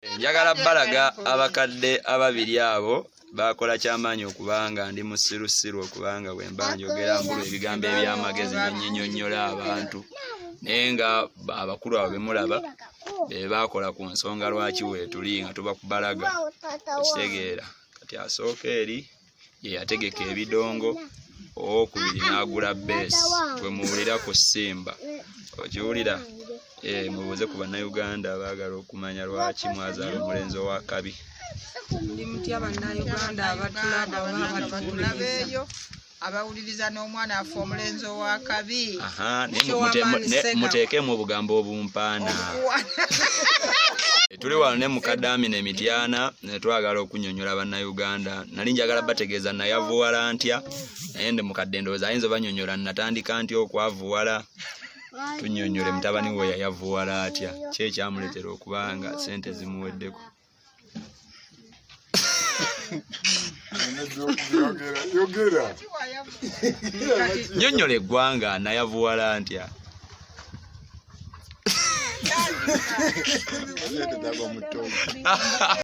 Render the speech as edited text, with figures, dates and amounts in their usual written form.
Njagala balaga abakadde ababiri abo bakola kyamaanyi okubanga ndi musirusiru okubanga bwe mba njogera mbulu ebigambo eby'amagezi n'ennyonnyola abantu naye nga abakulu abo be mulaba be bakola ku nsonga lwaki weetuli nga tuba kubalaga okitegeera. Kati asooka eri ye yategeka ebidongo, owokubiri n'agula beesi gwe muwulira ku ssimba okiwulira. Mubuuze ku bannayuganda abaagala okumanya lwaki mwazaala omulenzi owa kabi. Ndi mutya bannayuganda abatulabeeyo abawuliriza n'omwana afe omulenzi owa kabi. Muteekemu obugambo obumpaana. Tuli wano ne mukadde Amina Mityana ne twagala okunnyonnyola bannayuganda. Nali njagala bategeeza nayavuwala ntya naye ndi mukadde ndowooza ayinza obannyonnyola natandika ntya okwavuwala. Tunnyonnyole mutabani we yayavuwala atya, ki ekyamuleetera okuba nga ssente zimuweddeko. Nnyonnyola eggwanga nayavuwala ntya.